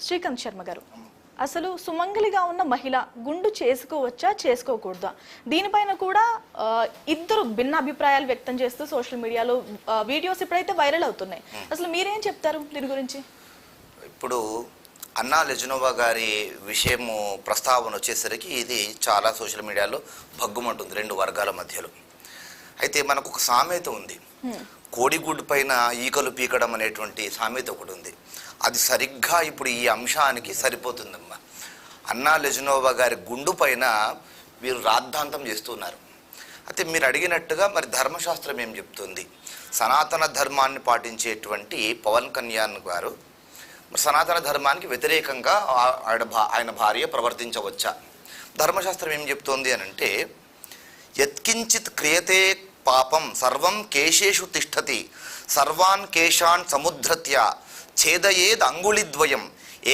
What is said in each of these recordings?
శ్రీకాంత్ శర్మ గారు, అసలు సుమంగలిగా ఉన్న మహిళ గుండు చేసుకోవచ్చా చేసుకోకూడదా? దీనిపైన కూడా ఇద్దరు భిన్న అభిప్రాయాలు వ్యక్తం చేస్తూ సోషల్ మీడియాలో వీడియోస్ ఇప్పుడైతే వైరల్ అవుతున్నాయి. అసలు మీరేం చెప్తారు దీని గురించి? ఇప్పుడు అన్నా లెజనోవా గారి విషయము ప్రస్తావన వచ్చేసరికి ఇది చాలా సోషల్ మీడియాలో భగ్గుమంటుంది రెండు వర్గాల మధ్యలో. అయితే మనకు ఒక సామెత ఉంది, కోడిగుడ్డు పైన ఈకలు పీకడం అనేటువంటి సామెత ఒకటి ఉంది. అది సరిగ్గా ఇప్పుడు ఈ అంశానికి సరిపోతుందమ్మా. అన్నా లెజనోవా గారి గుండు పైన వీరు రాద్ధాంతం చేస్తున్నారు. అయితే మీరు అడిగినట్టుగా మరి ధర్మశాస్త్రం ఏం చెప్తుంది? సనాతన ధర్మాన్ని పాటించేటువంటి పవన్ కళ్యాణ్ గారు సనాతన ధర్మానికి వ్యతిరేకంగా ఆయన భార్య ప్రవర్తించవచ్చా? ధర్మశాస్త్రం ఏం చెప్తోంది అని అంటే, యత్కించిత్ క్రియతే పాపం సర్వం కేశేషు తిష్టతి సర్వాన్ కేశాన్ సముద్రత్య ఛేదయేద్ అంగుళిద్వయం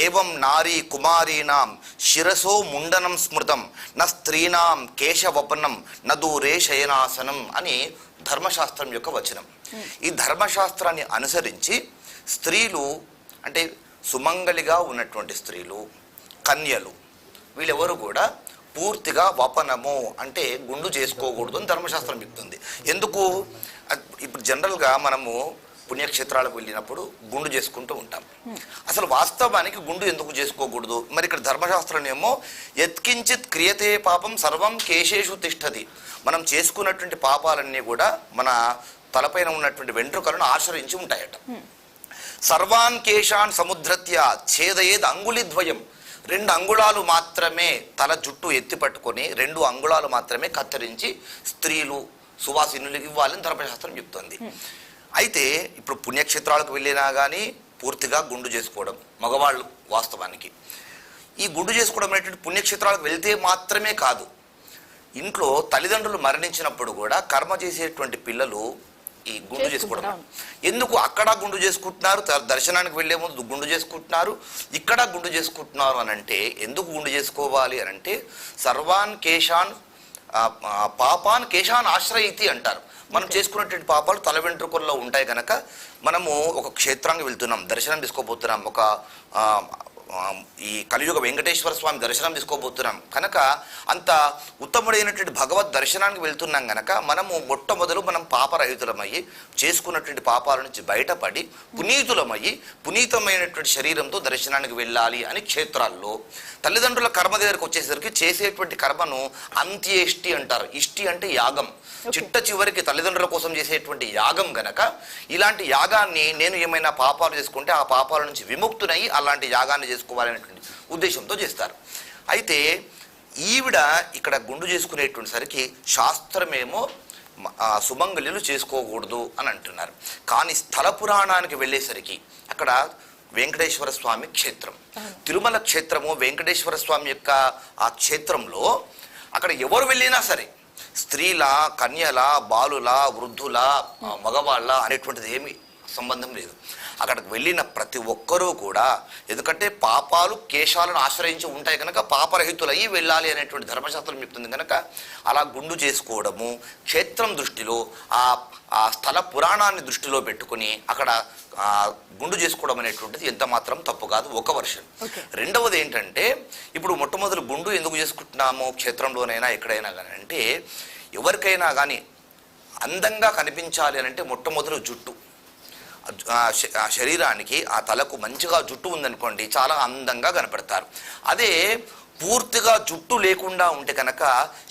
ఏవం నారీ కుమారీనాం శిరసో ముండనం స్మృతం న స్త్రీనాం కేశవపనం న దూరే శయనాసనం అని ధర్మశాస్త్రం యొక్క వచనం. ఈ ధర్మశాస్త్రాన్ని అనుసరించి స్త్రీలు అంటే సుమంగలిగా ఉన్నటువంటి స్త్రీలు, కన్యలు, వీళ్ళెవరు కూడా పూర్తిగా వపనము అంటే గుండు చేసుకోకూడదు అని ధర్మశాస్త్రం చెప్తుంది. ఎందుకు? ఇప్పుడు జనరల్గా మనము పుణ్యక్షేత్రాలకు వెళ్ళినప్పుడు గుండు చేసుకుంటూ ఉంటాం. అసలు వాస్తవానికి గుండు ఎందుకు చేసుకోకూడదు? మరి ఇక్కడ ధర్మశాస్త్రం ఏమో యత్కించిత్ క్రియతే పాపం సర్వం కేశేషు తిష్టతి, మనం చేసుకున్నటువంటి పాపాలన్నీ కూడా మన తలపైన ఉన్నటువంటి వెంట్రుకలను ఆశ్రయించి ఉంటాయట. సర్వాన్ కేశాన్ సముద్రత్య ఛేదయేద్ అంగుళిద్వయం, 2 అంగుళాలు మాత్రమే తల జుట్టు ఎత్తి పట్టుకొని 2 అంగుళాలు మాత్రమే కత్తిరించి స్త్రీలు సువాసినులకు ఇవ్వాలని ధర్మశాస్త్రం చెప్తుంది. అయితే ఇప్పుడు పుణ్యక్షేత్రాలకు వెళ్ళినా కానీ పూర్తిగా గుండు చేసుకోవడం మగవాళ్ళు. వాస్తవానికి ఈ గుండు చేసుకోవడం అనేటువంటి పుణ్యక్షేత్రాలకు వెళ్తే మాత్రమే కాదు, ఇంట్లో తల్లిదండ్రులు మరణించినప్పుడు కూడా కర్మ చేసేటువంటి పిల్లలు ఈ గుండు చేసుకోవడం. ఎందుకు అక్కడ గుండు చేసుకుంటున్నారు, దర్శనానికి వెళ్లే ముందు గుండు చేసుకుంటున్నారు, ఇక్కడ గుండు చేసుకుంటున్నారు అని అంటే, ఎందుకు గుండు చేసుకోవాలి అని అంటే, సర్వాన్ కేశాన్ పాపాన్ కేశాన్ ఆశ్రయితి అంటారు. మనం చేసుకున్నటువంటి పాపాలు తల వెంట్రుకల్లో ఉంటాయి కనుక మనము ఒక క్షేత్రానికి వెళ్తున్నాం, దర్శనం తీసుకోబోతున్నాం, ఒక ఈ కలియుగ వెంకటేశ్వర స్వామి దర్శనం తీసుకోబోతున్నాం కనుక, అంత ఉత్తముడైనటువంటి భగవద్ దర్శనానికి వెళ్తున్నాం కనుక మనము మొట్టమొదలు మనం పాపరహితులమయ్యి చేసుకున్నటువంటి పాపాల నుంచి బయటపడి పునీతులమయ్యి పునీతమైనటువంటి శరీరంతో దర్శనానికి వెళ్ళాలి అని క్షేత్రాల్లో తల్లిదండ్రుల కర్మ దగ్గరకు వచ్చేసరికి చేసేటువంటి కర్మను అంత్యేష్టి అంటారు. ఇష్టి అంటే యాగం, చిట్ట చివరికి తల్లిదండ్రుల కోసం చేసేటువంటి యాగం గనక ఇలాంటి యాగాన్ని నేను ఏమైనా పాపాలు చేసుకుంటే ఆ పాపాల నుంచి విముక్తునై అలాంటి యాగాన్ని చేసుకోవాలనేటువంటి ఉద్దేశంతో చేస్తారు. అయితే ఈవిడ ఇక్కడ గుండు చేసుకునేటువంటి సరికి శాస్త్రమేమో సుమంగళిలు చేసుకోకూడదు అని అంటున్నారు. కానీ స్థల పురాణానికి వెళ్ళేసరికి అక్కడ వెంకటేశ్వర స్వామి క్షేత్రం, తిరుమల క్షేత్రము, వెంకటేశ్వర స్వామి యొక్క ఆ క్షేత్రంలో అక్కడ ఎవరు వెళ్ళినా సరే స్త్రీల, కన్యల, బాలుల, వృద్ధుల, మగవాళ్ళ అనేటువంటిది ఏమీ సంబంధం లేదు. అక్కడికి వెళ్ళిన ప్రతి ఒక్కరూ కూడా, ఎందుకంటే పాపాలు కేశాలను ఆశ్రయించి ఉంటాయి కనుక పాపరహితులయ్యి వెళ్ళాలి అనేటువంటి ధర్మశాస్త్రం చెప్తుంది కనుక అలా గుండు చేసుకోవడము క్షేత్రం దృష్టిలో ఆ స్థల పురాణాన్ని దృష్టిలో పెట్టుకుని అక్కడ గుండు చేసుకోవడం అనేటువంటిది ఎంత మాత్రం తప్పు కాదు. ఒక వర్షన్. రెండవది ఏంటంటే, ఇప్పుడు మొట్టమొదటి గుండు ఎందుకు చేసుకుంటున్నాము క్షేత్రంలోనైనా ఎక్కడైనా కానీ అంటే, ఎవరికైనా కానీ అందంగా కనిపించాలి అని అంటే మొట్టమొదటి జుట్టు, ఆ శరీరానికి ఆ తలకు మంచిగా జుట్టు ఉందనుకోండి చాలా అందంగా కనపడతారు. అదే పూర్తిగా జుట్టు లేకుండా ఉంటే కనుక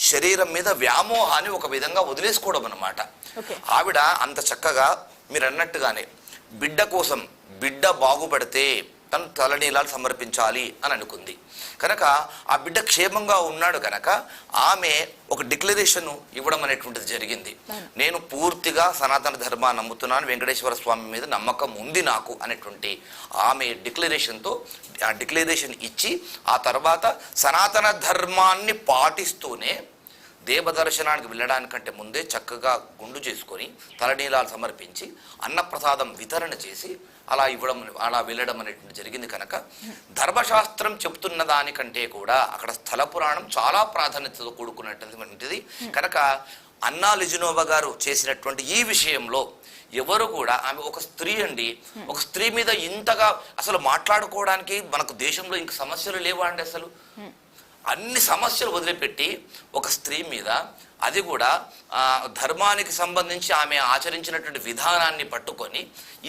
శరీరం మీద వ్యామోహాన్ని ఒక విధంగా వదిలేసుకోవడం అన్నమాట. ఆవిడ అంత చక్కగా మీరు అన్నట్టుగానే బిడ్డ కోసం, బిడ్డ బాగుపడితే తను తలనీలాలు సమర్పించాలి అని అనుకుంది కనుక ఆ బిడ్డ క్షేమంగా ఉన్నాడు కనుక ఆమె ఒక డిక్లరేషన్ ఇవ్వడం అనేటువంటిది జరిగింది. నేను పూర్తిగా సనాతన ధర్మాన్ని నమ్ముతున్నాను, వెంకటేశ్వర స్వామి మీద నమ్మకం ఉంది నాకు అనేటువంటి ఆమె డిక్లరేషన్ ఇచ్చి ఆ తర్వాత సనాతన ధర్మాన్ని పాటిస్తూనే దేవదర్శనానికి వెళ్ళడానికంటే ముందే చక్కగా గుండు చేసుకొని తలనీలాలు సమర్పించి అన్నప్రసాదం వితరణ చేసి అలా వెళ్ళడం అనేటువంటి జరిగింది కనుక ధర్మశాస్త్రం చెప్తున్న దానికంటే కూడా అక్కడ స్థల పురాణం చాలా ప్రాధాన్యతతో కూడుకున్నటువంటిది కనుక అన్నా లెజనోవా గారు చేసినటువంటి ఈ విషయంలో ఎవరు కూడా ఆమె ఒక స్త్రీ అండి, ఒక స్త్రీ మీద ఇంతగా అసలు మాట్లాడుకోవడానికి మనకు దేశంలో ఇంక సమస్యలు లేవా అండి? అసలు అన్ని సమస్యలు వదిలిపెట్టి ఒక స్త్రీ మీద, అది కూడా ధర్మానికి సంబంధించి ఆమె ఆచరించినటువంటి విధానాన్ని పట్టుకొని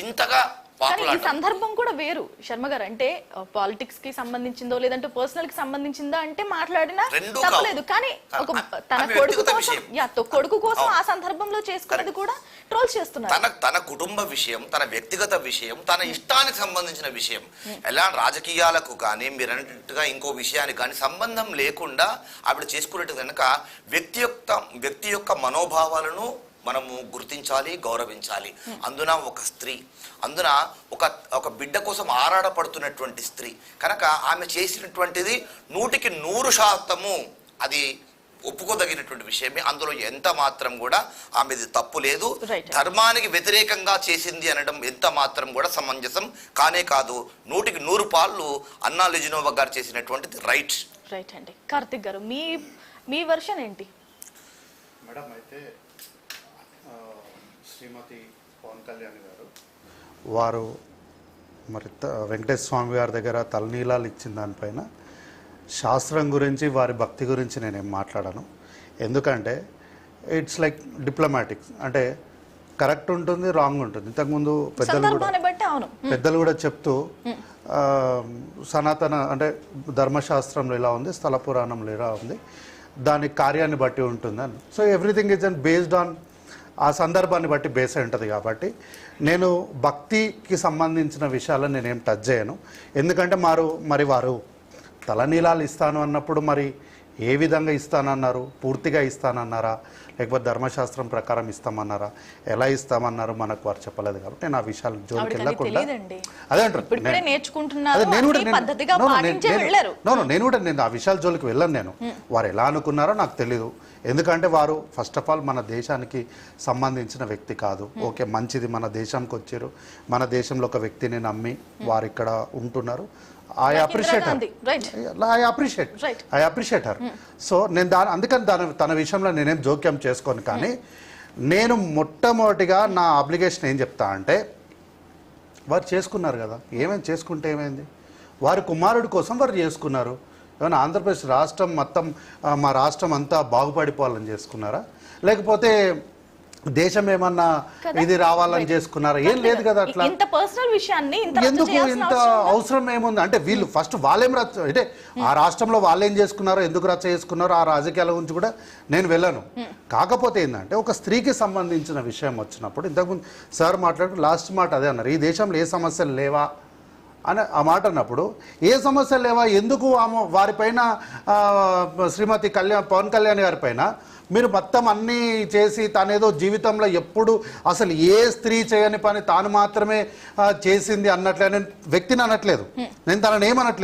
ఇంతగా కానీ ఈ సందర్భం కూడా వేరు శర్మ గారు. అంటే పాలిటిక్స్ కి సంబంధించిందో లేదంటే పర్సనల్ కి సంబంధించిందా అంటే మాట్లాడినా తప్పలేదు. కానీ ఒక తన కొడుకు కోసం, కొడుకు కోసం ఆ సందర్భంలో చేసుకున్నది కూడా ట్రోల్స్ చేస్తున్నారు. తన కుటుంబ విషయం, తన వ్యక్తిగత విషయం, తన ఇష్టానికి సంబంధించిన విషయం, ఎలా రాజకీయాలకు కానీ మీరన్నట్టుగా ఇంకో విషయానికి కానీ సంబంధం లేకుండా ఆవిడ చేసుకున్నట్టు కనుక వ్యక్తి యొక్క మనోభావాలను మనము గుర్తించాలి, గౌరవించాలి. అందున ఒక స్త్రీ, అందున ఒక బిడ్డ కోసం ఆరాటపడుతున్నటువంటి స్త్రీ కనుక ఆమె చేసినటువంటిది 100% అది ఒప్పుకోదగినటువంటి విషయమే. అందులో ఎంత మాత్రం కూడా ఆమెది తప్పు లేదు. ధర్మానికి వ్యతిరేకంగా చేసింది అనడం ఎంత మాత్రం కూడా సమంజసం కానే కాదు. 100% పాళ్ళు అన్నా లెజినోవా గారు చేసినటువంటిది రైట్ అండి. కార్తిక్ గారు, మీ వర్షన్ ఏంటి? మేడం, అయితే శ్రీమతి పవన్ కళ్యాణ్ గారు వారు మరి వెంకటేశ్వర స్వామి గారి దగ్గర తలనీలాలు ఇచ్చిన దానిపైన శాస్త్రం గురించి, వారి భక్తి గురించి నేనేం మాట్లాడాను. ఎందుకంటే ఇట్స్ లైక్ డిప్లొమాటిక్స్, అంటే కరెక్ట్ ఉంటుంది, రాంగ్ ఉంటుంది. ఇంతకుముందు పెద్దలు కూడా చెప్తూ సనాతన అంటే ధర్మశాస్త్రంలో ఇలా ఉంది, స్థల పురాణంలో ఇలా ఉంది, దాని కార్యాన్ని బట్టి ఉంటుందని. So everything is and based on ఆ సందర్భాన్ని బట్టి బేస్ అయి ఉంటుంది. కాబట్టి నేను భక్తికి సంబంధించిన విషయాలను నేనేం టచ్ చేయను. ఎందుకంటే మరి వారు తలనీలాలు ఇస్తాను అన్నప్పుడు మరి ఏ విధంగా ఇస్తానన్నారు? పూర్తిగా ఇస్తానన్నారా, లేకపోతే ధర్మశాస్త్రం ప్రకారం ఇస్తామన్నారా, ఎలా ఇస్తామన్నారు మనకు వారు చెప్పలేదు. కాబట్టి నేను ఆ విషయాల జోలికి వెళ్ళకుండా అదే అంటారు. నేను కూడా ఆ విషయాల జోలికి వెళ్ళను. నేను వారు ఎలా అనుకున్నారో నాకు తెలీదు. ఎందుకంటే వారు ఫస్ట్ ఆఫ్ ఆల్ మన దేశానికి సంబంధించిన వ్యక్తి కాదు. ఓకే, మంచిది, మన దేశానికి వచ్చారు, మన దేశంలో ఒక వ్యక్తిని నమ్మి వారు ఇక్కడ ఉంటున్నారు. I appreciate her. సో నేను అందుకని తన విషయంలో నేనేం జోక్యం చేసుకోను. కానీ నేను మొట్టమొదటిగా నా అబ్లిగేషన్ ఏం చెప్తా అంటే, వారు చేసుకున్నారు కదా, ఏమైంది, చేసుకుంటే ఏమైంది? వారి కుమారుడి కోసం వారు చేసుకున్నారు. ఏమైనా ఆంధ్రప్రదేశ్ రాష్ట్రం మొత్తం, మా రాష్ట్రం అంతా బాగుపడిపోవాలని చేసుకున్నారా, లేకపోతే దేశం ఏమన్నా ఇది రావాలని చేసుకున్నారా? ఏం లేదు కదా. అట్లా ఎందుకు ఇంత అవసరం ఏముంది అంటే, వీళ్ళు ఫస్ట్ వాళ్ళేం అంటే ఆ రాష్ట్రంలో వాళ్ళేం చేసుకున్నారో, ఎందుకు రచ్చ చేసుకున్నారో ఆ రాజకీయాల గురించి కూడా నేను వెళ్ళను. కాకపోతే ఏంటంటే, ఒక స్త్రీకి సంబంధించిన విషయం వచ్చినప్పుడు, ఇంతకుముందు సార్ మాట్లాడుతూ లాస్ట్ మాట అదే అన్నారు, ఈ దేశంలో ఏ సమస్యలు లేవా అని ఆ మాట అన్నప్పుడు, ఏ సమస్యలు లేవా, ఎందుకు వారిపైన శ్రీమతి పవన్ కళ్యాణ్ గారి పైన మీరు మొత్తం అన్నీ చేసి తనేదో జీవితంలో ఎప్పుడు అసలు ఏ స్త్రీ చేయని పని తాను మాత్రమే చేసింది అన్నట్లే, నేను వ్యక్తిని అనట్లేదు, నేను తనని ఏమనట్లేదు.